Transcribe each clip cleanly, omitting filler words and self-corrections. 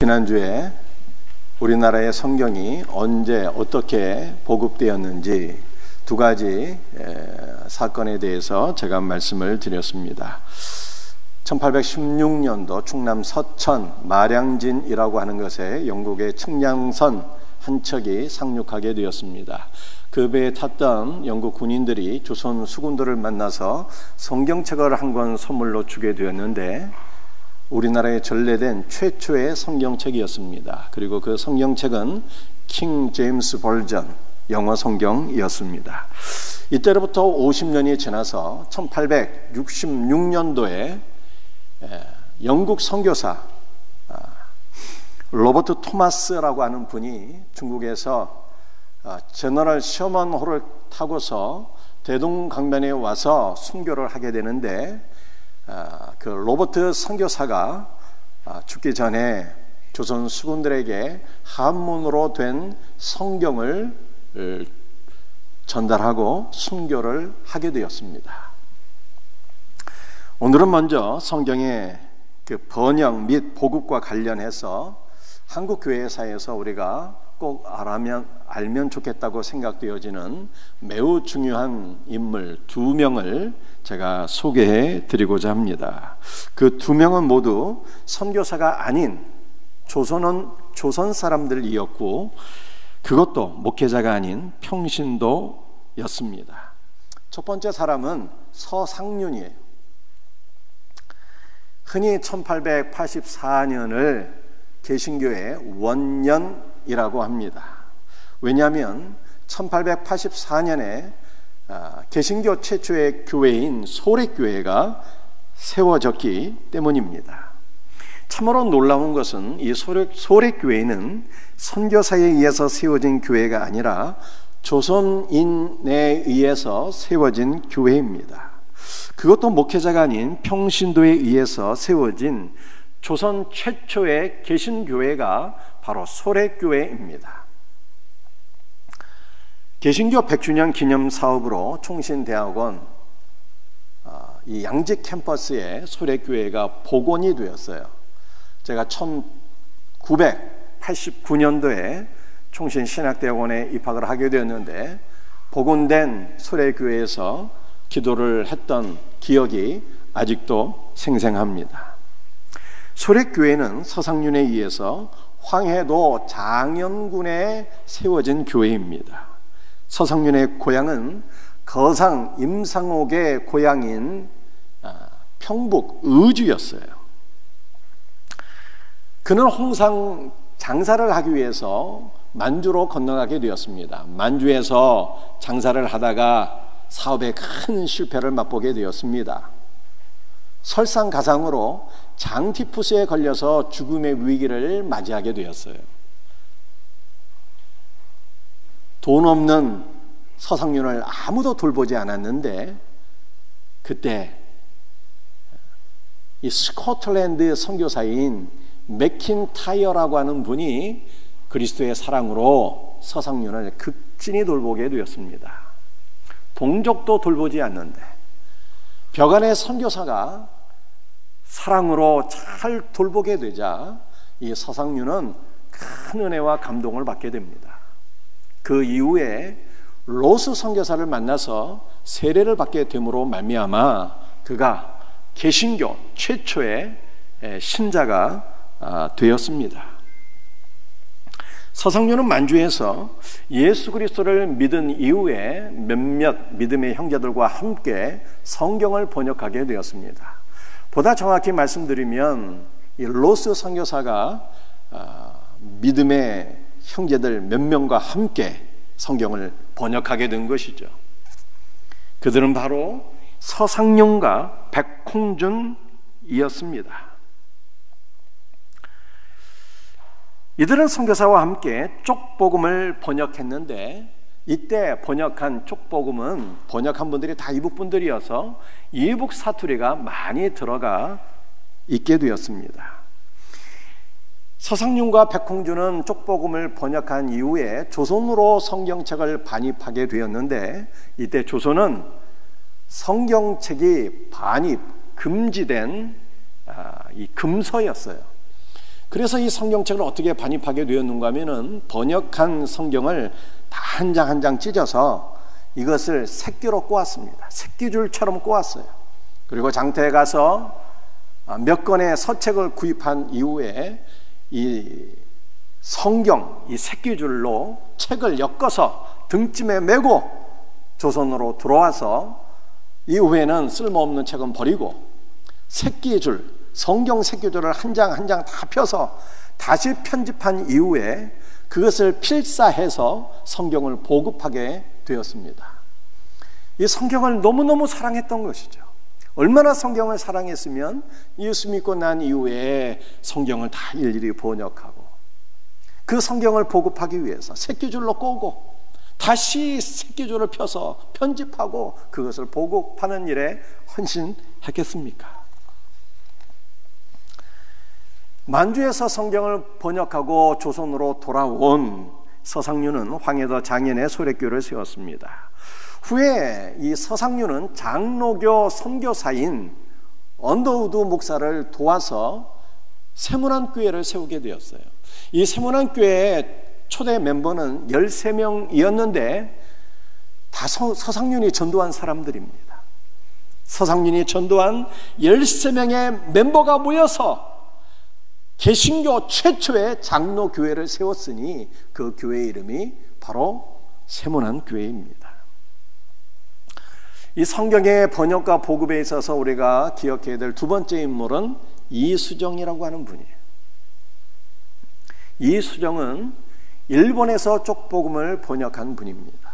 지난주에 우리나라의 성경이 언제 어떻게 보급되었는지 두 가지 사건에 대해서 제가 말씀을 드렸습니다. 1816년도 충남 서천 마량진이라고 하는 것에 영국의 측량선 한 척이 상륙하게 되었습니다. 그 배에 탔던 영국 군인들이 조선 수군들을 만나서 성경책을 한 권 선물로 주게 되었는데 우리나라에 전래된 최초의 성경책이었습니다. 그리고 그 성경책은 킹 제임스 버전 영어 성경이었습니다. 이때로부터 50년이 지나서 1866년도에 영국 선교사 로버트 토마스라고 하는 분이 중국에서 제너럴 셔먼호를 타고서 대동강변에 와서 순교를 하게 되는데 그 로버트 선교사가 죽기 전에 조선 수군들에게 한문으로 된 성경을 전달하고 순교를 하게 되었습니다. 오늘은 먼저 성경의 그 번역 및 보급과 관련해서 한국 교회사에서 우리가 꼭 알면 좋겠다고 생각되어지는 매우 중요한 인물 두 명을 제가 소개해 드리고자 합니다. 그 두 명은 모두 선교사가 아닌 조선 사람들이었고 그것도 목회자가 아닌 평신도였습니다. 첫 번째 사람은 서상륜이에요. 흔히 1884년을 개신교의 원년이라고 합니다. 왜냐하면 1884년에 개신교 최초의 교회인 소래교회가 세워졌기 때문입니다. 참으로 놀라운 것은 이 소래교회는 선교사에 의해서 세워진 교회가 아니라 조선인에 의해서 세워진 교회입니다. 그것도 목회자가 아닌 평신도에 의해서 세워진 조선 최초의 개신교회가 바로 소래교회입니다. 개신교 100주년 기념 사업으로 총신대학원 이 양지 캠퍼스에 소래교회가 복원이 되었어요. 제가 1989년도에 총신신학대학원에 입학을 하게 되었는데 복원된 소래교회에서 기도를 했던 기억이 아직도 생생합니다. 소래교회는 서상륜에 의해서 황해도 장현군에 세워진 교회입니다. 서상륜의 고향은 거상 임상옥의 고향인 평북 의주였어요. 그는 홍상 장사를 하기 위해서 만주로 건너가게 되었습니다. 만주에서 장사를 하다가 사업에 큰 실패를 맛보게 되었습니다. 설상가상으로 장티푸스에 걸려서 죽음의 위기를 맞이하게 되었어요. 돈 없는 서상륜을 아무도 돌보지 않았는데 그때 이 스코틀랜드 선교사인 맥킨타이어라고 하는 분이 그리스도의 사랑으로 서상륜을 극진히 돌보게 되었습니다. 동족도 돌보지 않는데 벽안의 선교사가 사랑으로 잘 돌보게 되자 이 서상륜은 큰 은혜와 감동을 받게 됩니다. 그 이후에 로스 선교사를 만나서 세례를 받게 됨으로 말미암아 그가 개신교 최초의 신자가 되었습니다. 서상륜은 만주에서 예수 그리스도를 믿은 이후에 몇몇 믿음의 형제들과 함께 성경을 번역하게 되었습니다. 보다 정확히 말씀드리면 이 로스 선교사가 믿음의 형제들 몇 명과 함께 성경을 번역하게 된 것이죠. 그들은 바로 서상륜과 백홍준이었습니다. 이들은 선교사와 함께 쪽복음을 번역했는데 이때 번역한 쪽복음은 번역한 분들이 다 이북 분들이어서 이북 사투리가 많이 들어가 있게 되었습니다. 서상륜과 백홍준은 쪽복음을 번역한 이후에 조선으로 성경책을 반입하게 되었는데 이때 조선은 성경책이 반입 금지된 이 금서였어요. 그래서 이 성경책을 어떻게 반입하게 되었는가 하면은 번역한 성경을 다 한 장 한 장 찢어서 이것을 새끼로 꼬았습니다. 새끼줄처럼 꼬았어요. 그리고 장터에 가서 몇 권의 서책을 구입한 이후에 이 성경, 이 새끼줄로 책을 엮어서 등짐에 메고 조선으로 들어와서 이후에는 쓸모없는 책은 버리고 새끼줄, 성경 새끼줄을 한 장 한 장 다 펴서 다시 편집한 이후에 그것을 필사해서 성경을 보급하게 되었습니다. 이 성경을 너무너무 사랑했던 것이죠. 얼마나 성경을 사랑했으면 예수 믿고 난 이후에 성경을 다 일일이 번역하고 그 성경을 보급하기 위해서 새끼줄로 꼬고 다시 새끼줄을 펴서 편집하고 그것을 보급하는 일에 헌신했겠습니까? 만주에서 성경을 번역하고 조선으로 돌아온 서상류는 황해도 장현에 소래교를 세웠습니다. 후에 이 서상류는 장로교 선교사인 언더우드 목사를 도와서 세문안교회를 세우게 되었어요. 이 세문안교회의 초대 멤버는 13명이었는데 다 서상륜이 전도한 사람들입니다. 서상륜이 전도한 13명의 멤버가 모여서 개신교 최초의 장로교회를 세웠으니 그 교회 이름이 바로 세문안교회입니다. 이 성경의 번역과 보급에 있어서 우리가 기억해야 될 두 번째 인물은 이수정이라고 하는 분이에요. 이수정은 일본에서 쪽복음을 번역한 분입니다.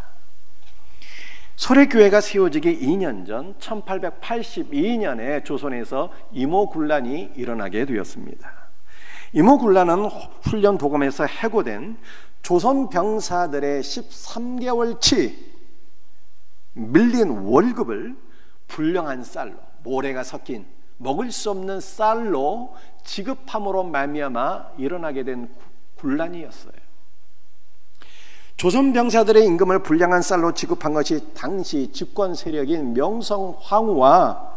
소래교회가 세워지기 2년 전 1882년에 조선에서 이모군란이 일어나게 되었습니다. 이모군란은 훈련 도감에서 해고된 조선 병사들의 13개월치 밀린 월급을 불량한 쌀로, 모래가 섞인 먹을 수 없는 쌀로 지급함으로 말미암아 일어나게 된 군란이었어요. 조선 병사들의 임금을 불량한 쌀로 지급한 것이 당시 집권 세력인 명성황후와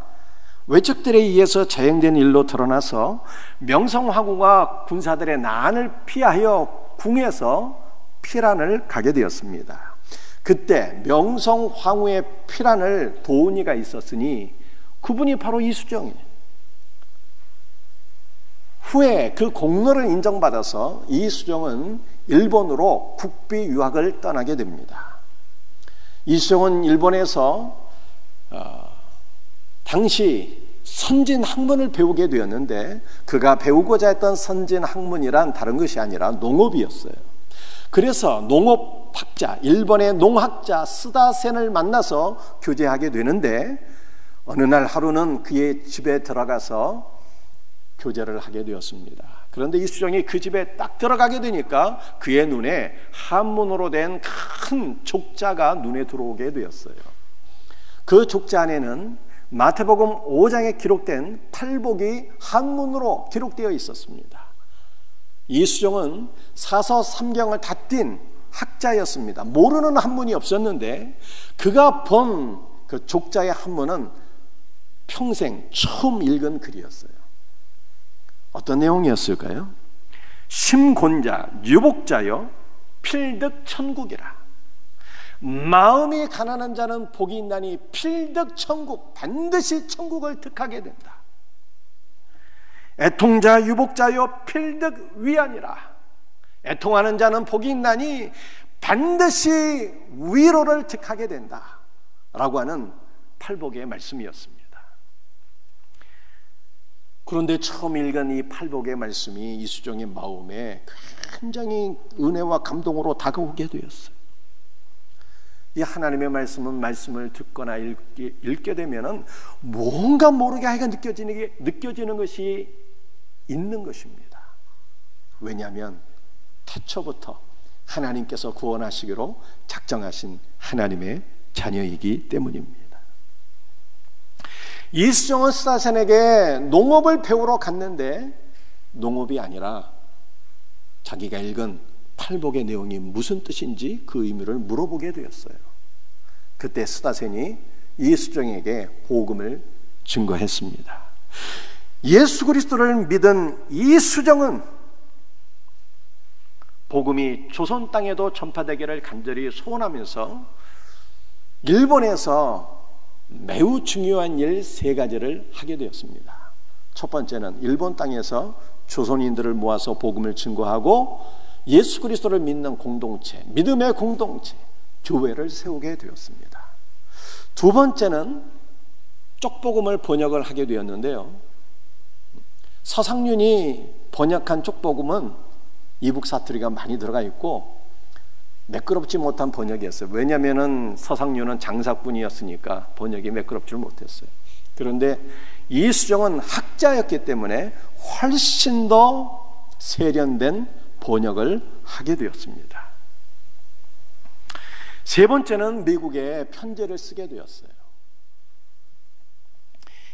외척들에 의해서 자행된 일로 드러나서 명성황후가 군사들의 난을 피하여 궁에서 피란을 가게 되었습니다. 그때 명성황후의 피란을 도운 이가 있었으니 그분이 바로 이수정이에요. 후에 그 공로를 인정받아서 이수정은 일본으로 국비 유학을 떠나게 됩니다. 이수정은 일본에서 당시 선진 학문을 배우게 되었는데 그가 배우고자 했던 선진 학문이란 다른 것이 아니라 농업이었어요. 그래서 농업학자, 일본의 농학자 스다센을 만나서 교제하게 되는데 어느 날 하루는 그의 집에 들어가서 교제를 하게 되었습니다. 그런데 이수정이 그 집에 딱 들어가게 되니까 그의 눈에 한문으로 된 큰 족자가 눈에 들어오게 되었어요. 그 족자 안에는 마태복음 5장에 기록된 팔복이 한문으로 기록되어 있었습니다. 이수정은 사서 삼경을 다 띈 학자였습니다. 모르는 한문이 없었는데 그가 본 그 족자의 한문은 평생 처음 읽은 글이었어요. 어떤 내용이었을까요? 심곤자 유복자여 필득천국이라. 마음이 가난한 자는 복이 있나니 필득천국, 반드시 천국을 득하게 된다. 애통자 유복자여 필득위안이라. 애통하는 자는 복이 있나니 반드시 위로를 득하게 된다 라고 하는 팔복의 말씀이었습니다. 그런데 처음 읽은 이 팔복의 말씀이 이수정의 마음에 굉장히 은혜와 감동으로 다가오게 되었어요. 이 하나님의 말씀은 말씀을 듣거나 읽게 되면은 뭔가 모르게 하여간 느껴지는 것이 있는 것입니다. 왜냐하면 태초부터 하나님께서 구원하시기로 작정하신 하나님의 자녀이기 때문입니다. 이수정은 스다센에게 농업을 배우러 갔는데 농업이 아니라 자기가 읽은 팔복의 내용이 무슨 뜻인지 그 의미를 물어보게 되었어요. 그때 스다센이 이수정에게 복음을 증거했습니다. 예수 그리스도를 믿은 이수정은 복음이 조선 땅에도 전파되기를 간절히 소원하면서 일본에서 매우 중요한 일 3가지를 하게 되었습니다. 첫 번째는 일본 땅에서 조선인들을 모아서 복음을 증거하고 예수 그리스도를 믿는 공동체, 믿음의 공동체, 교회를 세우게 되었습니다. 두 번째는 쪽복음을 번역을 하게 되었는데요, 서상륜이 번역한 쪽복음은 이북 사투리가 많이 들어가 있고 매끄럽지 못한 번역이었어요. 왜냐하면 서상륜은 장사꾼이었으니까 번역이 매끄럽지 못했어요. 그런데 이수정은 학자였기 때문에 훨씬 더 세련된 번역을 하게 되었습니다. 세 번째는 미국에 편지를 쓰게 되었어요.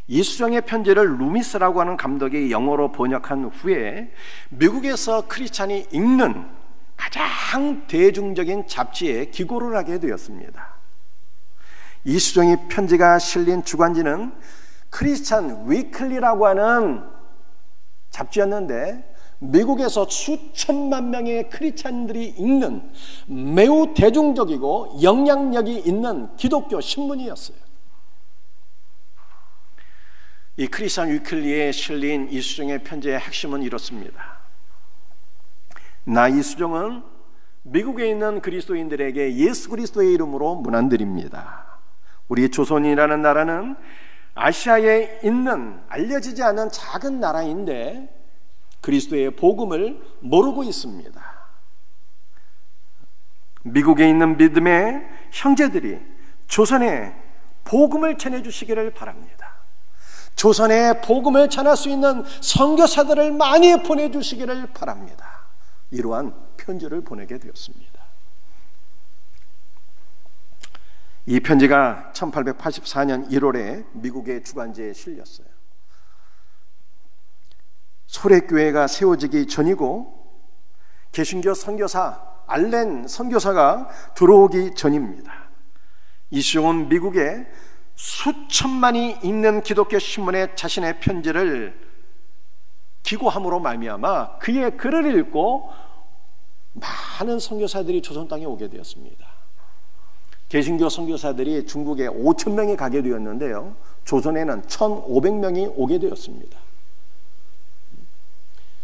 이수정의 편지를 루미스라고 하는 감독이 영어로 번역한 후에 미국에서 크리스찬이 읽는 가장 대중적인 잡지에 기고를 하게 되었습니다. 이수정의 편지가 실린 주간지는 크리스찬 위클리라고 하는 잡지였는데 미국에서 수천만 명의 크리스찬들이 읽는 매우 대중적이고 영향력이 있는 기독교 신문이었어요. 이 크리스찬 위클리에 실린 이수정의 편지의 핵심은 이렇습니다. 나 이수정은 미국에 있는 그리스도인들에게 예수 그리스도의 이름으로 문안드립니다. 우리 조선이라는 나라는 아시아에 있는 알려지지 않은 작은 나라인데 그리스도의 복음을 모르고 있습니다. 미국에 있는 믿음의 형제들이 조선에 복음을 전해주시기를 바랍니다. 조선에 복음을 전할 수 있는 선교사들을 많이 보내주시기를 바랍니다. 이러한 편지를 보내게 되었습니다. 이 편지가 1884년 1월에 미국의 주간지에 실렸어요. 소래교회가 세워지기 전이고 개신교 선교사 알렌 선교사가 들어오기 전입니다. 이수정은 미국에 수천만이 읽는 기독교 신문에 자신의 편지를 기고함으로 말미암아 그의 글을 읽고 많은 선교사들이 조선 땅에 오게 되었습니다. 개신교 선교사들이 중국에 5,000명이 가게 되었는데요, 조선에는 1,500명이 오게 되었습니다.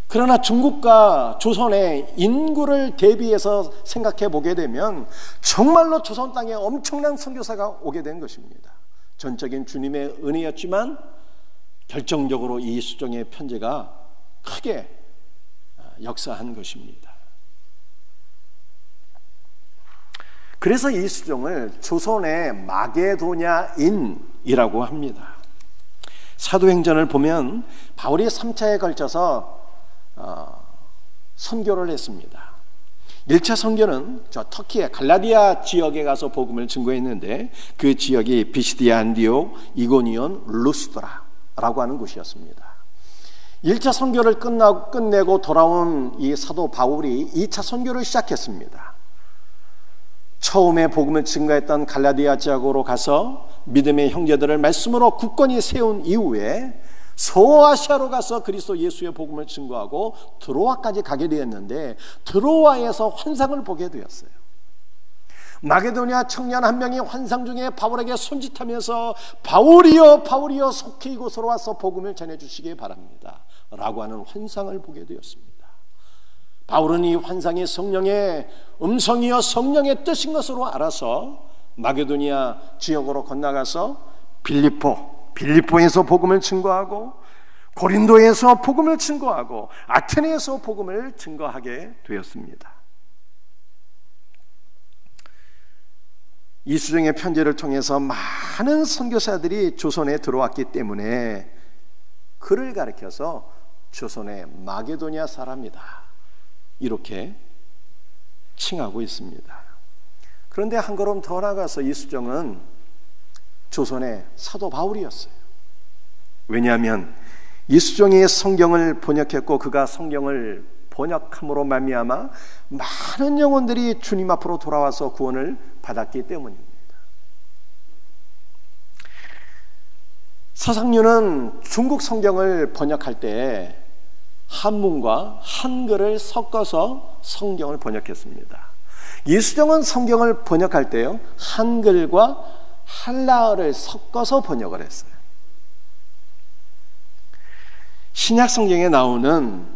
그러나 중국과 조선의 인구를 대비해서 생각해 보게 되면 정말로 조선 땅에 엄청난 선교사가 오게 된 것입니다. 전적인 주님의 은혜였지만 결정적으로 이 이수정의 편지가 크게 역사한 것입니다. 그래서 이수정을 조선의 마게도냐인이라고 합니다. 사도행전을 보면 바울이 3차에 걸쳐서 선교를 했습니다. 1차 선교는 저 터키의 갈라디아 지역에 가서 복음을 증거했는데 그 지역이 비시디아, 안디옥, 이고니온, 루스드라라고 하는 곳이었습니다. 1차 선교를 끝내고 돌아온 이 사도 바울이 2차 선교를 시작했습니다. 처음에 복음을 증거했던 갈라디아 지역으로 가서 믿음의 형제들을 말씀으로 굳건히 세운 이후에 소아시아로 가서 그리스도 예수의 복음을 증거하고 드로아까지 가게 되었는데 드로아에서 환상을 보게 되었어요. 마게도냐 청년 한 명이 환상 중에 바울에게 손짓하면서 바울이여 바울이여 속히 이곳으로 와서 복음을 전해주시기 바랍니다 라고 하는 환상을 보게 되었습니다. 바울은 이 환상이 성령의 음성이여 성령의 뜻인 것으로 알아서 마게도냐 지역으로 건너가서 빌립보에서 복음을 증거하고 고린도에서 복음을 증거하고 아테네에서 복음을 증거하게 되었습니다. 이수정의 편지를 통해서 많은 선교사들이 조선에 들어왔기 때문에 그를 가리켜서 조선의 마게도냐 사람이다 이렇게 칭하고 있습니다. 그런데 한 걸음 더 나가서 이수정은 조선의 사도 바울이었어요. 왜냐하면 이수정이 성경을 번역했고 그가 성경을 번역함으로 말미암아 많은 영혼들이 주님 앞으로 돌아와서 구원을 받았기 때문입니다. 서상륜은 중국 성경을 번역할 때 한문과 한글을 섞어서 성경을 번역했습니다. 이수정은 성경을 번역할 때요, 한글과 한라어를 섞어서 번역을 했어요. 신약 성경에 나오는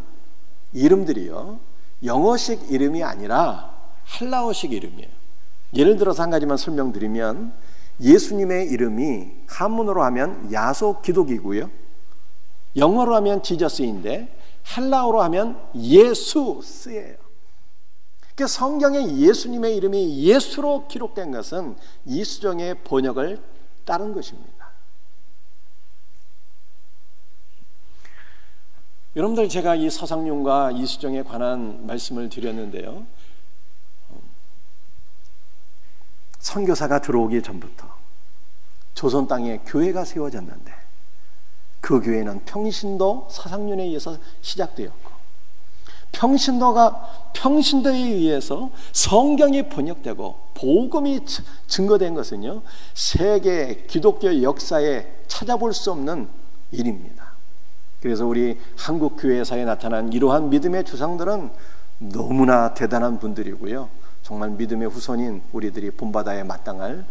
이름들이요, 영어식 이름이 아니라 한라어식 이름이에요. 예를 들어서 한 가지만 설명드리면, 예수님의 이름이 한문으로 하면 야소 기독이고요, 영어로 하면 지저스인데 한라어로 하면 예수스예요. 그러니까 성경에 예수님의 이름이 예수로 기록된 것은 이수정의 번역을 따른 것입니다. 여러분들, 제가 이 서상윤과 이수정에 관한 말씀을 드렸는데요, 선교사가 들어오기 전부터 조선 땅에 교회가 세워졌는데 그 교회는 평신도 서상윤에 의해서 시작되었고, 평신도에 의해서 성경이 번역되고 복음이 증거된 것은요, 세계 기독교 역사에 찾아볼 수 없는 일입니다. 그래서 우리 한국 교회사에 나타난 이러한 믿음의 주상들은 너무나 대단한 분들이고요, 정말 믿음의 후손인 우리들이 본받아야 마땅할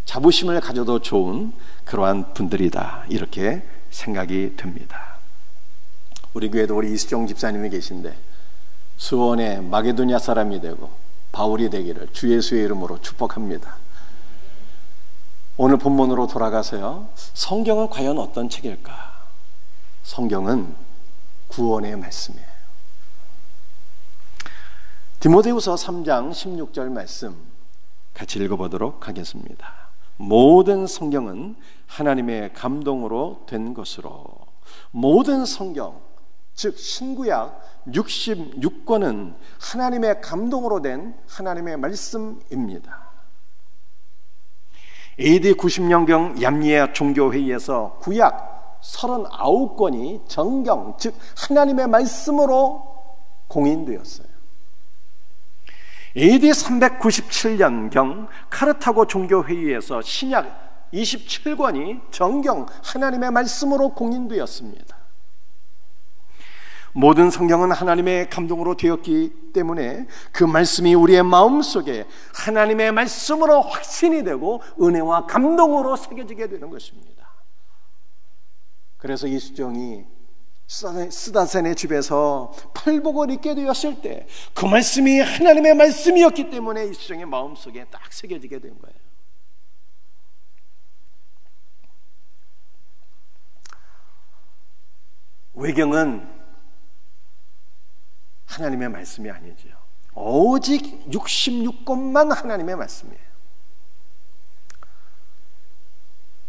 자부심을 가져도 좋은 그러한 분들이다, 이렇게 생각이 듭니다. 우리 교회도 우리 이수정 집사님이 계신데 수원의 마게도냐 사람이 되고 바울이 되기를 주 예수의 이름으로 축복합니다. 오늘 본문으로 돌아가서요, 성경은 과연 어떤 책일까? 성경은 구원의 말씀이에요. 디모데후서 3장 16절 말씀 같이 읽어보도록 하겠습니다. 모든 성경은 하나님의 감동으로 된 것으로, 모든 성경, 즉 신구약 66권은 하나님의 감동으로 된 하나님의 말씀입니다. AD 90년경 얌리아 종교회의에서 구약 39권이 정경, 즉 하나님의 말씀으로 공인되었어요. AD 397년경 카르타고 종교회의에서 신약 27권이 정경, 하나님의 말씀으로 공인되었습니다. 모든 성경은 하나님의 감동으로 되었기 때문에 그 말씀이 우리의 마음속에 하나님의 말씀으로 확신이 되고 은혜와 감동으로 새겨지게 되는 것입니다. 그래서 이수정이 스다센의 집에서 팔복을 입게 되었을 때 그 말씀이 하나님의 말씀이었기 때문에 이수정의 마음속에 딱 새겨지게 된 거예요. 외경은 하나님의 말씀이 아니죠. 오직 66권만 하나님의 말씀이에요.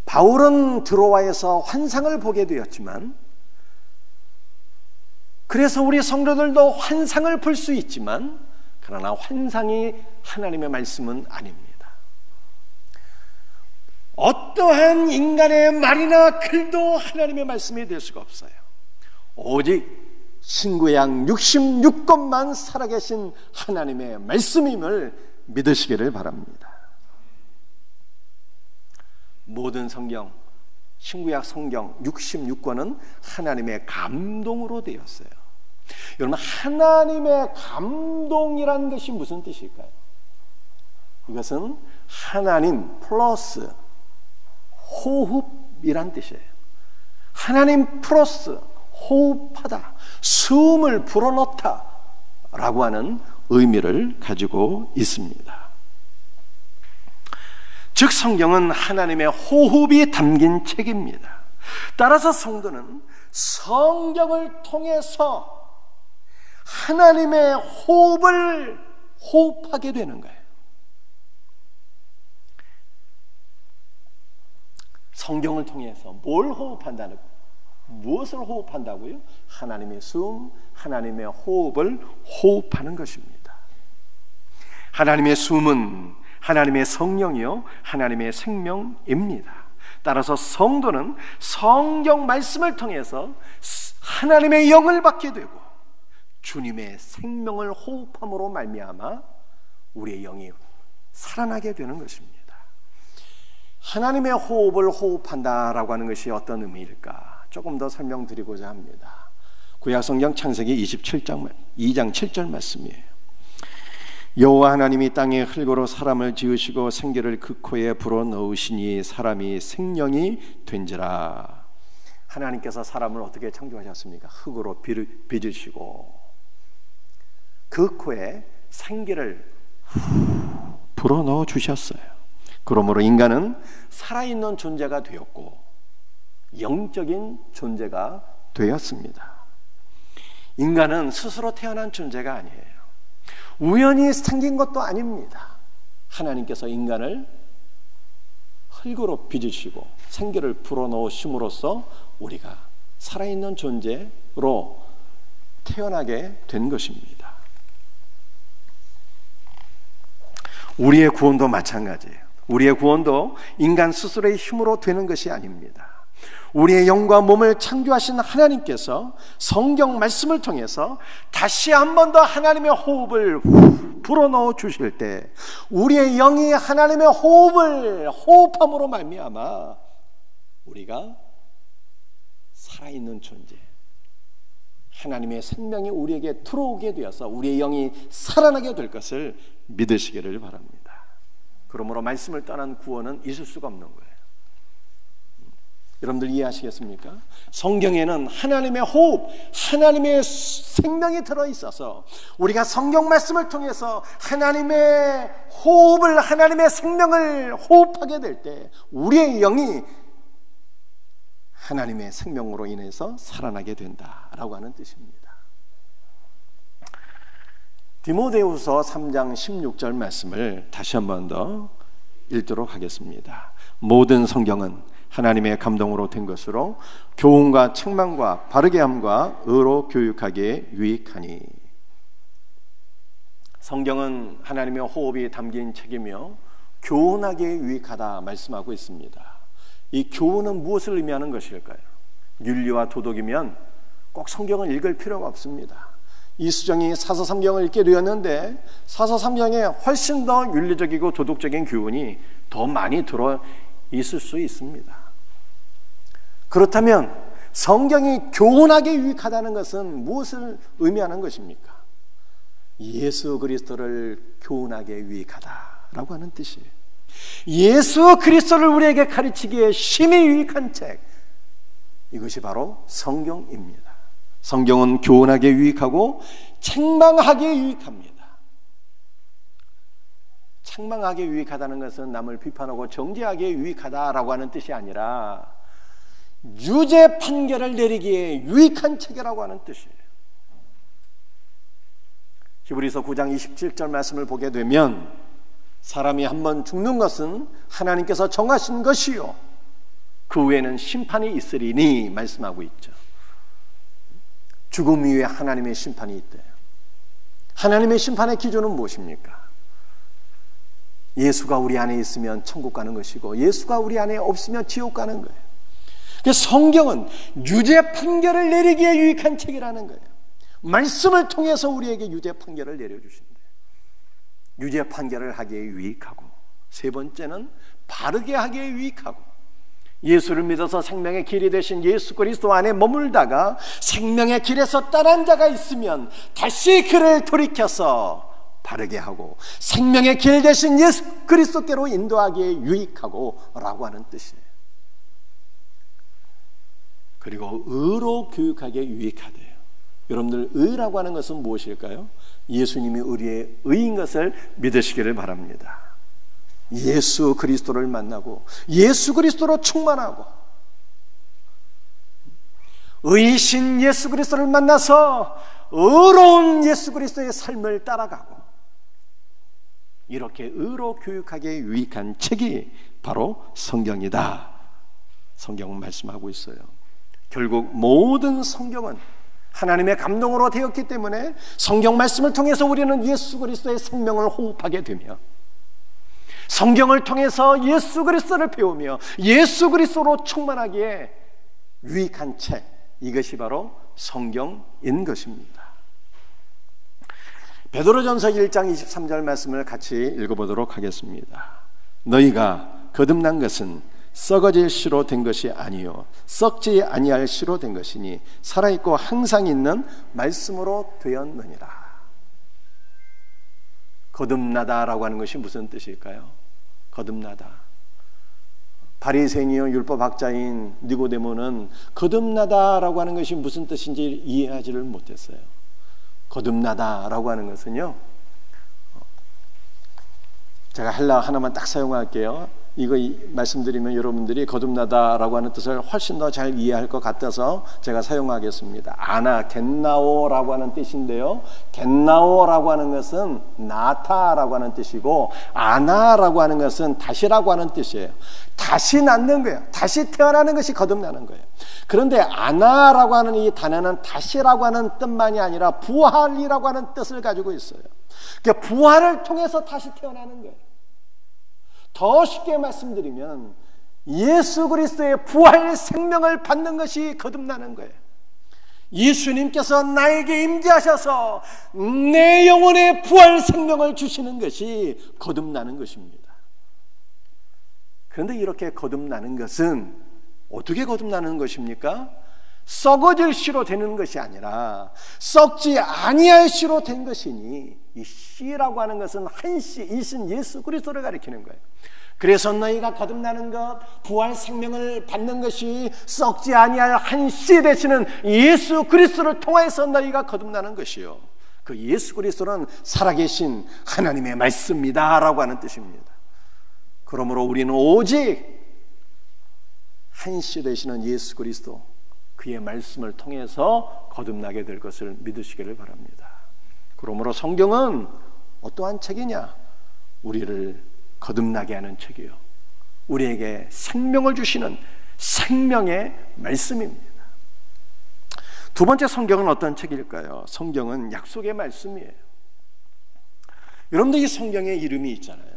바울은 드로아에서 환상을 보게 되었지만, 그래서 우리 성도들도 환상을 볼 수 있지만, 그러나 환상이 하나님의 말씀은 아닙니다. 어떠한 인간의 말이나 글도 하나님의 말씀이 될 수가 없어요. 오직 신구약 66권만 살아계신 하나님의 말씀임을 믿으시기를 바랍니다. 모든 성경, 신구약 성경 66권은 하나님의 감동으로 되었어요. 여러분, 하나님의 감동이라는 것이 무슨 뜻일까요? 이것은 하나님 플러스 호흡이란 뜻이에요. 하나님 플러스 호흡하다, 숨을 불어넣다 라고 하는 의미를 가지고 있습니다. 즉 성경은 하나님의 호흡이 담긴 책입니다. 따라서 성도는 성경을 통해서 하나님의 호흡을 호흡하게 되는 거예요. 성경을 통해서 뭘 호흡한다는 거예요? 무엇을 호흡한다고요? 하나님의 숨, 하나님의 호흡을 호흡하는 것입니다. 하나님의 숨은 하나님의 성령이요 하나님의 생명입니다. 따라서 성도는 성경 말씀을 통해서 하나님의 영을 받게 되고 주님의 생명을 호흡함으로 말미암아 우리의 영이 살아나게 되는 것입니다. 하나님의 호흡을 호흡한다라고 하는 것이 어떤 의미일까? 조금 더 설명드리고자 합니다. 구약성경 창세기 2장 7절 말씀이에요. 여호와 하나님이 땅에 흙으로 사람을 지으시고 생기를 그 코에 불어넣으시니 사람이 생명이 된지라. 하나님께서 사람을 어떻게 창조하셨습니까? 흙으로 빚으시고 그 코에 생기를 불어넣어 주셨어요. 그러므로 인간은 살아있는 존재가 되었고 영적인 존재가 되었습니다. 인간은 스스로 태어난 존재가 아니에요. 우연히 생긴 것도 아닙니다. 하나님께서 인간을 흙으로 빚으시고 생기를 불어넣으심으로써 우리가 살아있는 존재로 태어나게 된 것입니다. 우리의 구원도 마찬가지예요. 우리의 구원도 인간 스스로의 힘으로 되는 것이 아닙니다. 우리의 영과 몸을 창조하신 하나님께서 성경 말씀을 통해서 다시 한 번 더 하나님의 호흡을 불어넣어 주실 때 우리의 영이 하나님의 호흡을 호흡함으로 말미암아 우리가 살아있는 존재, 하나님의 생명이 우리에게 들어오게 되어서 우리의 영이 살아나게 될 것을 믿으시기를 바랍니다. 그러므로 말씀을 떠난 구원은 있을 수가 없는 거예요. 여러분들 이해하시겠습니까? 성경에는 하나님의 호흡, 하나님의 생명이 들어있어서 우리가 성경 말씀을 통해서 하나님의 호흡을, 하나님의 생명을 호흡하게 될 때 우리의 영이 하나님의 생명으로 인해서 살아나게 된다라고 하는 뜻입니다. 디모데후서 3장 16절 말씀을 다시 한 번 더 읽도록 하겠습니다. 모든 성경은 하나님의 감동으로 된 것으로 교훈과 책망과 바르게 함과 의로 교육하기에 유익하니. 성경은 하나님의 호흡이 담긴 책이며 교훈하기에 유익하다 말씀하고 있습니다. 이 교훈은 무엇을 의미하는 것일까요? 윤리와 도덕이면 꼭 성경을 읽을 필요가 없습니다. 이수정이 사서삼경을 읽게 되었는데 사서삼경에 훨씬 더 윤리적이고 도덕적인 교훈이 더 많이 들어 있을 수 있습니다. 그렇다면 성경이 교훈하게 유익하다는 것은 무엇을 의미하는 것입니까? 예수 그리스도를 교훈하게 유익하다라고 하는 뜻이에요. 예수 그리스도를 우리에게 가르치기에 심히 유익한 책, 이것이 바로 성경입니다. 성경은 교훈하게 유익하고 책망하게 유익합니다. 책망하게 유익하다는 것은 남을 비판하고 정죄하게 유익하다라고 하는 뜻이 아니라 유죄 판결을 내리기에 유익한 책이라고 하는 뜻이에요. 히브리서 9장 27절 말씀을 보게 되면 사람이 한번 죽는 것은 하나님께서 정하신 것이요 그 후에는 심판이 있으리니 말씀하고 있죠. 죽음 이후에 하나님의 심판이 있대요. 하나님의 심판의 기준은 무엇입니까? 예수가 우리 안에 있으면 천국 가는 것이고 예수가 우리 안에 없으면 지옥 가는 거예요. 성경은 유죄 판결을 내리기에 유익한 책이라는 거예요. 말씀을 통해서 우리에게 유죄 판결을 내려주신대요. 유죄 판결을 하기에 유익하고, 세 번째는 바르게 하기에 유익하고, 예수를 믿어서 생명의 길이 되신 예수 그리스도 안에 머물다가 생명의 길에서 떠난 자가 있으면 다시 그를 돌이켜서 바르게 하고 생명의 길 되신 예수 그리스도께로 인도하기에 유익하고 라고 하는 뜻이에요. 그리고 의로 교육하기에 유익하대요. 여러분들 의라고 하는 것은 무엇일까요? 예수님이 우리의 의인 것을 믿으시기를 바랍니다. 예수 그리스도를 만나고 예수 그리스도로 충만하고 의이신 예수 그리스도를 만나서 의로운 예수 그리스도의 삶을 따라가고 이렇게 의로 교육하기에 유익한 책이 바로 성경이다. 성경은 말씀하고 있어요. 결국 모든 성경은 하나님의 감동으로 되었기 때문에 성경 말씀을 통해서 우리는 예수 그리스도의 생명을 호흡하게 되며 성경을 통해서 예수 그리스도를 배우며 예수 그리스도로 충만하기에 유익한 책, 이것이 바로 성경인 것입니다. 베드로전서 1장 23절 말씀을 같이 읽어보도록 하겠습니다. 너희가 거듭난 것은 썩어질 씨로 된 것이 아니요 썩지 아니할 씨로 된 것이니 살아있고 항상 있는 말씀으로 되었느니라. 거듭나다라고 하는 것이 무슨 뜻일까요? 거듭나다. 바리새인이요 율법학자인 니고데모는 거듭나다라고 하는 것이 무슨 뜻인지 이해하지를 못했어요. 거듭나다라고 하는 것은요, 제가 헬라 하나만 딱 사용할게요. 이거 말씀드리면 여러분들이 거듭나다라고 하는 뜻을 훨씬 더 잘 이해할 것 같아서 제가 사용하겠습니다. 겟나오라고 하는 뜻인데요, 겟나오라고 하는 것은 나타라고 하는 뜻이고, 아나라고 하는 것은 다시라고 하는 뜻이에요. 다시 낳는 거예요. 다시 태어나는 것이 거듭나는 거예요. 그런데 아나라고 하는 이 단어는 다시라고 하는 뜻만이 아니라 부활이라고 하는 뜻을 가지고 있어요. 그러니까 부활을 통해서 다시 태어나는 거예요. 더 쉽게 말씀드리면 예수 그리스도의 부활 생명을 받는 것이 거듭나는 거예요. 예수님께서 나에게 임재하셔서 내 영혼의 부활 생명을 주시는 것이 거듭나는 것입니다. 그런데 이렇게 거듭나는 것은 어떻게 거듭나는 것입니까? 썩어질 씨로 되는 것이 아니라 썩지 아니할 씨로 된 것이니, 이 씨라고 하는 것은 한 씨, 이신 예수 그리스도를 가리키는 거예요. 그래서 너희가 거듭나는 것, 부활 생명을 받는 것이 썩지 아니할 한 씨 되시는 예수 그리스도를 통해서 너희가 거듭나는 것이요, 그 예수 그리스도는 살아계신 하나님의 말씀이다 라고 하는 뜻입니다. 그러므로 우리는 오직 한 씨 되시는 예수 그리스도, 그의 말씀을 통해서 거듭나게 될 것을 믿으시기를 바랍니다. 그러므로 성경은 어떠한 책이냐? 우리를 거듭나게 하는 책이요, 우리에게 생명을 주시는 생명의 말씀입니다. 두 번째 성경은 어떤 책일까요? 성경은 약속의 말씀이에요. 여러분들 이 성경에 이름이 있잖아요.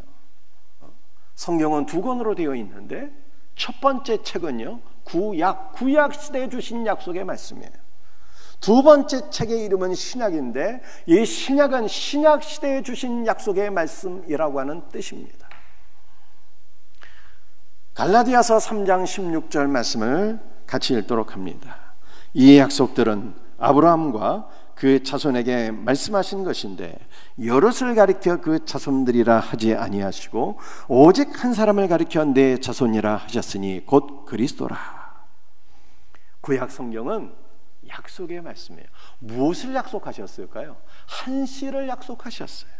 성경은 두 권으로 되어 있는데 첫 번째 책은요, 구약 시대에 주신 약속의 말씀이에요. 두 번째 책의 이름은 신약인데 이 신약은 신약 시대에 주신 약속의 말씀이라고 하는 뜻입니다. 갈라디아서 3장 16절 말씀을 같이 읽도록 합니다. 이 약속들은 아브라함과 그 자손에게 말씀하신 것인데 여럿을 가리켜 그 자손들이라 하지 아니하시고 오직 한 사람을 가리켜 내 자손이라 하셨으니 곧 그리스도라. 구약 성경은 약속의 말씀이에요. 무엇을 약속하셨을까요? 한 씨를 약속하셨어요.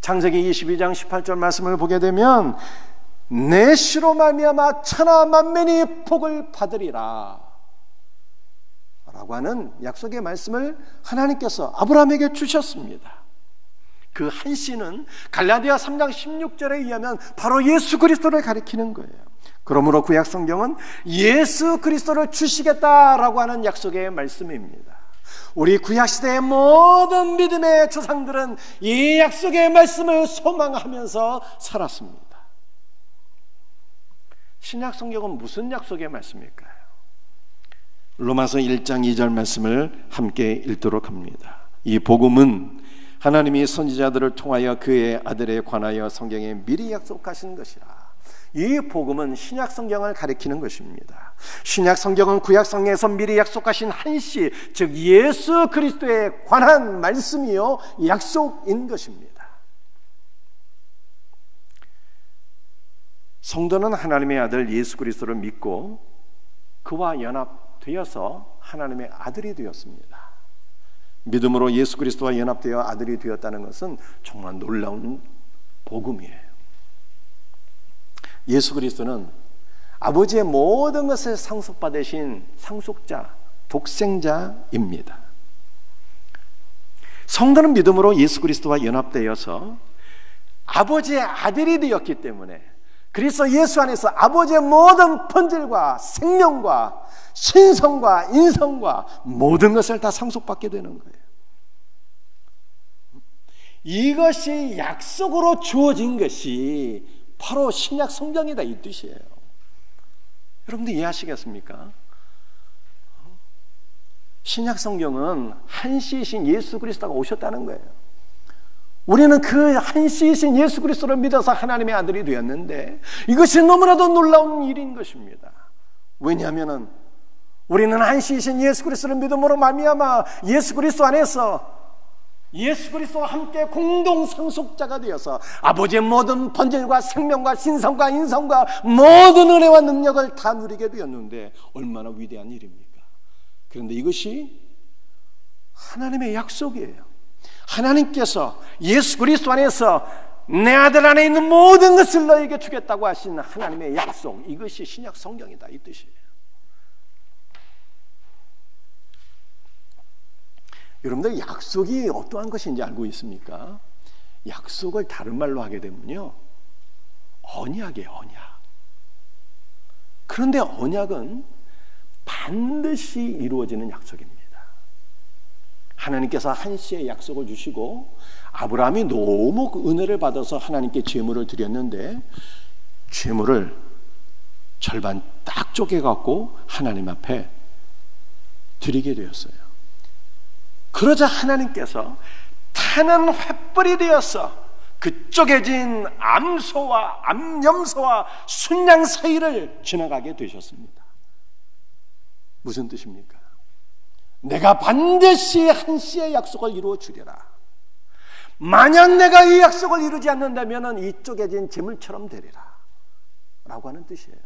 창세기 22장 18절 말씀을 보게 되면 내 씨로 말미암아 천하 만민이 복을 받으리라 라고 하는 약속의 말씀을 하나님께서 아브라함에게 주셨습니다. 그 한 씨는 갈라디아 3장 16절에 의하면 바로 예수 그리스도를 가리키는 거예요. 그러므로 구약 성경은 예수 그리스도를 주시겠다라고 하는 약속의 말씀입니다. 우리 구약시대의 모든 믿음의 조상들은 이 약속의 말씀을 소망하면서 살았습니다. 신약 성경은 무슨 약속의 말씀일까요? 로마서 1장 2절 말씀을 함께 읽도록 합니다. 이 복음은 하나님이 선지자들을 통하여 그의 아들에 관하여 성경에 미리 약속하신 것이라. 이 복음은 신약 성경을 가리키는 것입니다. 신약 성경은 구약 성경에서 미리 약속하신 한 씨, 즉 예수 그리스도에 관한 말씀이요 약속인 것입니다. 성도는 하나님의 아들 예수 그리스도를 믿고 그와 연합되어서 하나님의 아들이 되었습니다. 믿음으로 예수 그리스도와 연합되어 아들이 되었다는 것은 정말 놀라운 복음이에요. 예수 그리스도는 아버지의 모든 것을 상속받으신 상속자, 독생자입니다. 성도는 믿음으로 예수 그리스도와 연합되어서 아버지의 아들이 되었기 때문에 그리스도 예수 안에서 아버지의 모든 본질과 생명과 신성과 인성과 모든 것을 다 상속받게 되는 거예요. 이것이 약속으로 주어진 것이 바로 신약 성경이다 이 뜻이에요. 여러분들 이해하시겠습니까? 신약 성경은 한 씨이신 예수 그리스도가 오셨다는 거예요. 우리는 그 한시이신 예수 그리스도를 믿어서 하나님의 아들이 되었는데 이것이 너무나도 놀라운 일인 것입니다. 왜냐하면 우리는 한시이신 예수 그리스도를 믿음으로 말미암아 예수 그리스도 안에서 예수 그리스도와 함께 공동 상속자가 되어서 아버지의 모든 번제와 생명과 신성과 인성과 모든 은혜와 능력을 다 누리게 되었는데 얼마나 위대한 일입니까? 그런데 이것이 하나님의 약속이에요. 하나님께서 예수 그리스도 안에서 내 아들 안에 있는 모든 것을 너에게 주겠다고 하신 하나님의 약속, 이것이 신약 성경이다, 이 뜻이에요. 여러분들 약속이 어떠한 것인지 알고 있습니까? 약속을 다른 말로 하게 되면요, 언약이에요, 언약. 그런데 언약은 반드시 이루어지는 약속입니다. 하나님께서 한시의 약속을 주시고 아브라함이 너무 그 은혜를 받아서 하나님께 제물을 드렸는데 제물을 절반 딱 쪼개갖고 하나님 앞에 드리게 되었어요. 그러자 하나님께서 타는 횃불이 되어서 그 쪼개진 암소와 암염소와 순양 사이를 지나가게 되셨습니다. 무슨 뜻입니까? 내가 반드시 한시의 약속을 이루어 주리라. 만약 내가 이 약속을 이루지 않는다면 이 쪼개진 재물처럼 되리라 라고 하는 뜻이에요.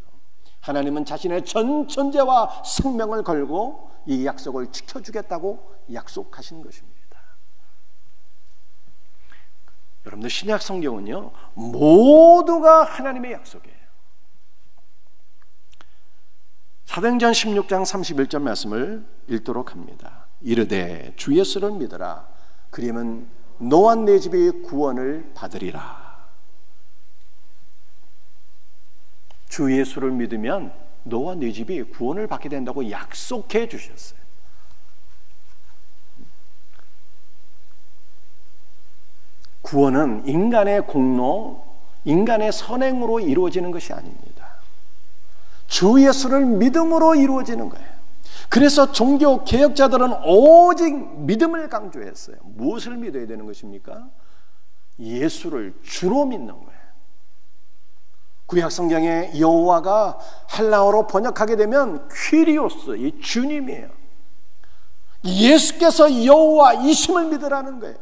하나님은 자신의 전 존재와 생명을 걸고 이 약속을 지켜주겠다고 약속하신 것입니다. 여러분들 신약 성경은요, 모두가 하나님의 약속이에요. 사도행전 16장 31절 말씀을 읽도록 합니다. 이르되 주 예수를 믿으라. 그리하면 너와 내 집이 구원을 받으리라. 주 예수를 믿으면 너와 네 집이 구원을 받게 된다고 약속해 주셨어요. 구원은 인간의 공로, 인간의 선행으로 이루어지는 것이 아닙니다. 주 예수를 믿음으로 이루어지는 거예요. 그래서 종교 개혁자들은 오직 믿음을 강조했어요. 무엇을 믿어야 되는 것입니까? 예수를 주로 믿는 거예요. 구약 성경의 여호와가 헬라어로 번역하게 되면 퀴리오스, 이 주님이에요. 예수께서 여호와이심을 믿으라는 거예요.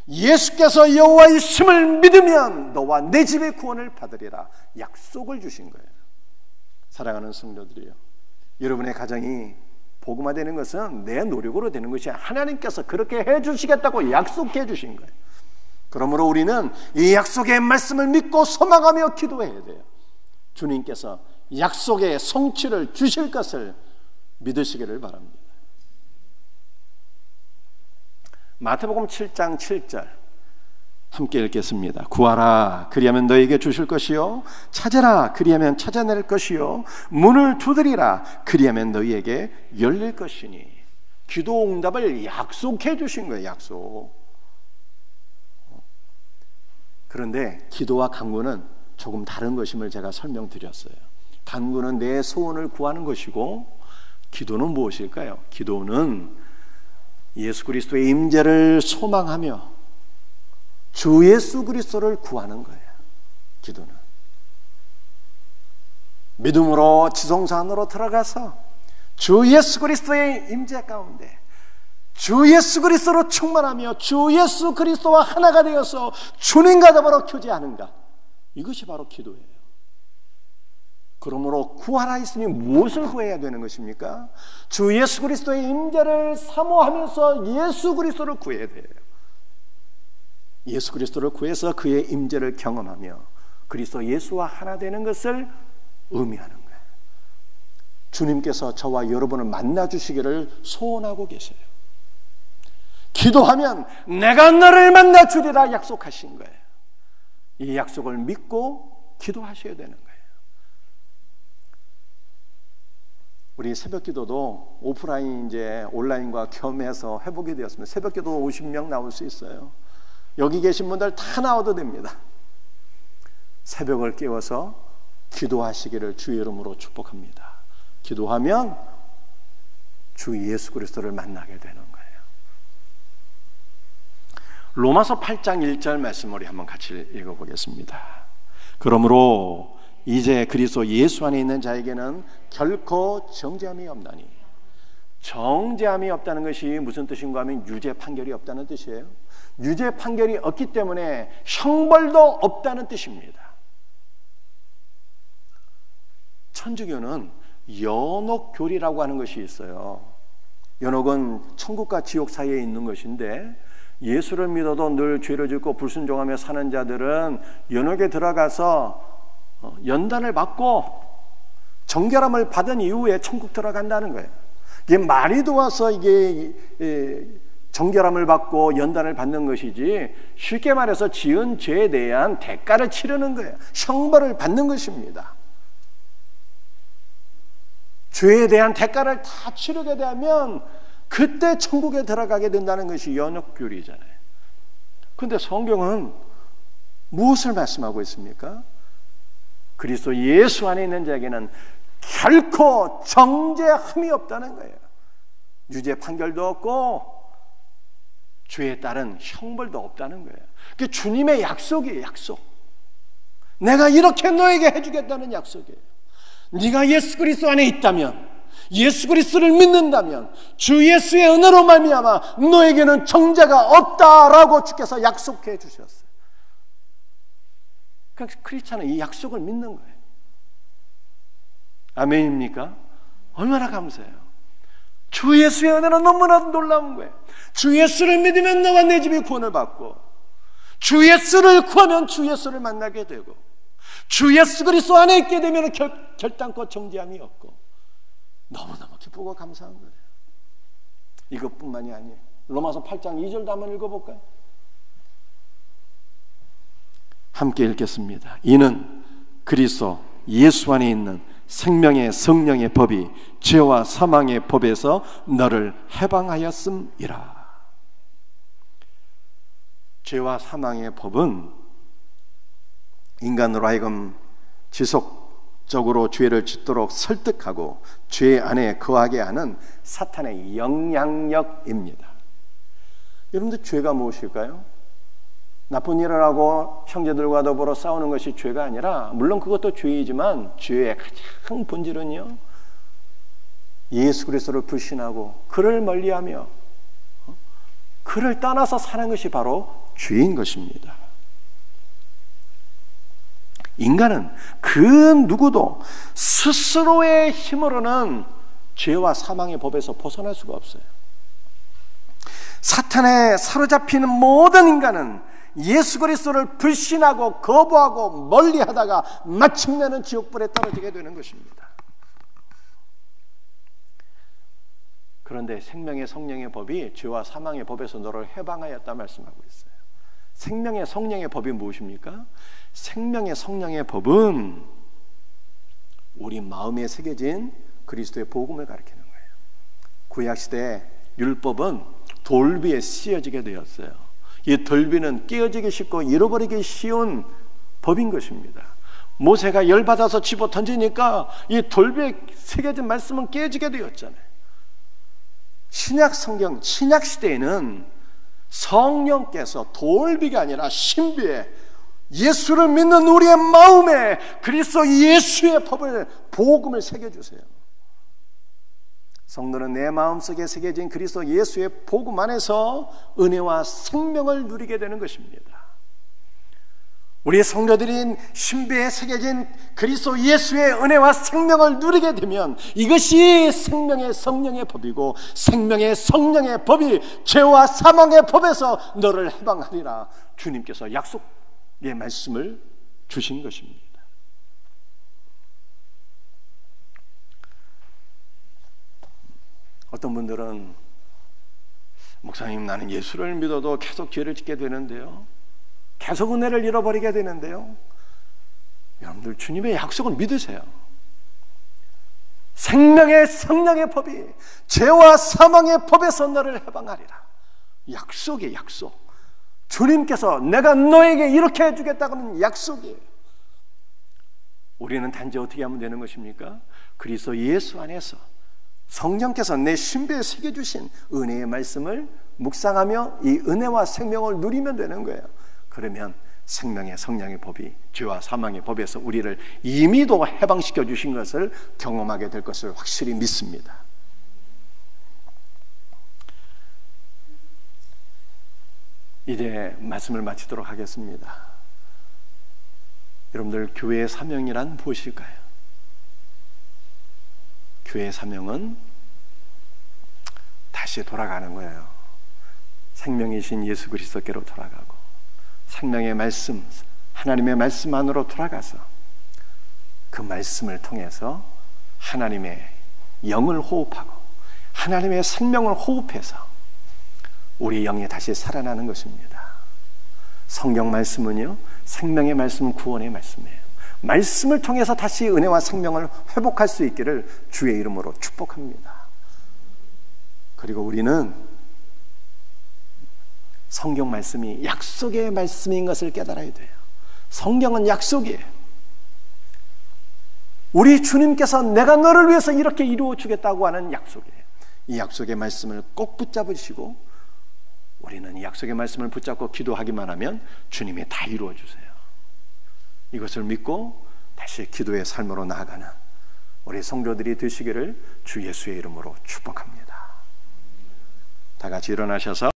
예수께서 여호와이심을 믿으면 너와 내 집의 구원을 받으리라 약속을 주신 거예요. 사랑하는 성도들이요, 여러분의 가정이 복음화되는 것은 내 노력으로 되는 것이 아니라 하나님께서 그렇게 해주시겠다고 약속해 주신 거예요. 그러므로 우리는 이 약속의 말씀을 믿고 소망하며 기도해야 돼요. 주님께서 약속의 성취를 주실 것을 믿으시기를 바랍니다. 마태복음 7장 7절 함께 읽겠습니다. 구하라 그리하면 너에게 주실 것이요, 찾아라 그리하면 찾아낼 것이요, 문을 두드리라 그리하면 너희에게 열릴 것이니. 기도 응답을 약속해 주신 거예요. 약속. 그런데 기도와 간구는 조금 다른 것임을 제가 설명드렸어요. 간구는 내 소원을 구하는 것이고 기도는 무엇일까요? 기도는 예수 그리스도의 임재를 소망하며 주 예수 그리스도를 구하는 거예요. 기도는 믿음으로 지성소 안으로 들어가서 주 예수 그리스도의 임재 가운데 주 예수 그리스도로 충만하며 주 예수 그리스도와 하나가 되어서 주님과 더불어 교제하는가, 이것이 바로 기도예요. 그러므로 구하라 했으니 무엇을 구해야 되는 것입니까? 주 예수 그리스도의 임재를 사모하면서 예수 그리스도를 구해야 돼요. 예수 그리스도를 구해서 그의 임재를 경험하며 그리스도 예수와 하나 되는 것을 의미하는 거예요. 주님께서 저와 여러분을 만나 주시기를 소원하고 계세요. 기도하면 내가 너를 만나 주리라 약속하신 거예요. 이 약속을 믿고 기도하셔야 되는 거예요. 우리 새벽기도도 오프라인 이제 온라인과 겸해서 해보게 되었습니다. 새벽기도 50명 나올 수 있어요. 여기 계신 분들 다 나와도 됩니다. 새벽을 깨워서 기도하시기를 주의 이름으로 축복합니다. 기도하면 주 예수 그리스도를 만나게 되는 거예요. 로마서 8장 1절 말씀을 한번 같이 읽어보겠습니다. 그러므로 이제 그리스도 예수 안에 있는 자에게는 결코 정죄함이 없나니. 정죄함이 없다는 것이 무슨 뜻인가 하면 유죄 판결이 없다는 뜻이에요. 유죄 판결이 없기 때문에 형벌도 없다는 뜻입니다. 천주교는 연옥교리라고 하는 것이 있어요. 연옥은 천국과 지옥 사이에 있는 것인데, 예수를 믿어도 늘 죄를 짓고 불순종하며 사는 자들은 연옥에 들어가서 연단을 받고 정결함을 받은 이후에 천국 들어간다는 거예요. 이게 말이 도와서 이게 정결함을 받고 연단을 받는 것이지, 쉽게 말해서 지은 죄에 대한 대가를 치르는 거예요. 형벌을 받는 것입니다. 죄에 대한 대가를 다 치르게 되면 그때 천국에 들어가게 된다는 것이 연옥교리잖아요. 그런데 성경은 무엇을 말씀하고 있습니까? 그리스도 예수 안에 있는 자에게는 결코 정죄함이 없다는 거예요. 유죄 판결도 없고 죄에 따른 형벌도 없다는 거예요. 그게 주님의 약속이에요. 약속. 내가 이렇게 너에게 해주겠다는 약속이에요. 네가 예수 그리스도 안에 있다면, 예수 그리스도를 믿는다면 주 예수의 은혜로 말미암아 너에게는 정죄가 없다라고 주께서 약속해 주셨어요. 그러니까 크리스찬은 이 약속을 믿는 거예요. 아멘입니까? 얼마나 감사해요. 주 예수의 은혜는 너무나도 놀라운 거예요. 주 예수를 믿으면 너와 내 집이 구원을 받고, 주 예수를 구하면 주 예수를 만나게 되고, 주 예수 그리스도 안에 있게 되면 결단코 정죄함이 없고, 너무너무 기쁘고 감사한 거예요. 이것뿐만이 아니에요. 로마서 8장 2절도 한번 읽어볼까요? 함께 읽겠습니다. 이는 그리스도 예수 안에 있는 생명의 성령의 법이 죄와 사망의 법에서 너를 해방하였음이라. 죄와 사망의 법은 인간으로 하여금 지속적으로 죄를 짓도록 설득하고 죄 안에 거하게 하는 사탄의 영향력입니다. 여러분들, 죄가 무엇일까요? 나쁜 일을 하고 형제들과 더불어 싸우는 것이 죄가 아니라, 물론 그것도 죄이지만 죄의 가장 본질은요, 예수 그리스도를 불신하고 그를 멀리하며 그를 떠나서 사는 것이 바로 죄인 것입니다. 인간은 그 누구도 스스로의 힘으로는 죄와 사망의 법에서 벗어날 수가 없어요. 사탄에 사로잡히는 모든 인간은 예수 그리스도를 불신하고 거부하고 멀리하다가 마침내는 지옥불에 떨어지게 되는 것입니다. 그런데 생명의 성령의 법이 죄와 사망의 법에서 너를 해방하였다 말씀하고 있어요. 생명의 성령의 법이 무엇입니까? 생명의 성령의 법은 우리 마음에 새겨진 그리스도의 복음을 가리키는 거예요. 구약시대 율법은 돌비에 씌어지게 되었어요. 이 돌비는 깨어지기 쉽고 잃어버리기 쉬운 법인 것입니다. 모세가 열받아서 집어 던지니까 이 돌비에 새겨진 말씀은 깨어지게 되었잖아요. 신약 성경, 신약 시대에는 성령께서 돌비가 아니라 신비에 예수를 믿는 우리의 마음에 그리스도 예수의 법을, 복음을 새겨주세요. 성도는 내 마음속에 새겨진 그리스도 예수의 복음 안에서 은혜와 생명을 누리게 되는 것입니다. 우리 성도들인 신비에 새겨진 그리스도 예수의 은혜와 생명을 누리게 되면 이것이 생명의 성령의 법이고, 생명의 성령의 법이 죄와 사망의 법에서 너를 해방하리라 주님께서 약속의 말씀을 주신 것입니다. 어떤 분들은 목사님, 나는 예수를 믿어도 계속 죄를 짓게 되는데요, 계속 은혜를 잃어버리게 되는데요. 여러분들, 주님의 약속을 믿으세요. 생명의 성령의 법이 죄와 사망의 법에서 너를 해방하리라. 약속이에요. 약속. 주님께서 내가 너에게 이렇게 해주겠다고는 약속이에요. 우리는 단지 어떻게 하면 되는 것입니까? 그리스도 예수 안에서 성령께서 내 신비에 새겨주신 은혜의 말씀을 묵상하며 이 은혜와 생명을 누리면 되는 거예요. 그러면 생명의 성령의 법이 죄와 사망의 법에서 우리를 이미도 해방시켜 주신 것을 경험하게 될 것을 확실히 믿습니다. 이제 말씀을 마치도록 하겠습니다. 여러분들, 교회의 사명이란 무엇일까요? 교회의 사명은 다시 돌아가는 거예요. 생명이신 예수 그리스도께로 돌아가고 생명의 말씀, 하나님의 말씀 안으로 돌아가서 그 말씀을 통해서 하나님의 영을 호흡하고 하나님의 생명을 호흡해서 우리 영이 다시 살아나는 것입니다. 성경 말씀은요, 생명의 말씀은 구원의 말씀이에요. 말씀을 통해서 다시 은혜와 생명을 회복할 수 있기를 주의 이름으로 축복합니다. 그리고 우리는 성경 말씀이 약속의 말씀인 것을 깨달아야 돼요. 성경은 약속이에요. 우리 주님께서 내가 너를 위해서 이렇게 이루어 주겠다고 하는 약속이에요. 이 약속의 말씀을 꼭 붙잡으시고 우리는 이 약속의 말씀을 붙잡고 기도하기만 하면 주님이 다 이루어 주세요. 이것을 믿고 다시 기도의 삶으로 나아가는 우리 성도들이 되시기를 주 예수의 이름으로 축복합니다. 다 같이 일어나셔서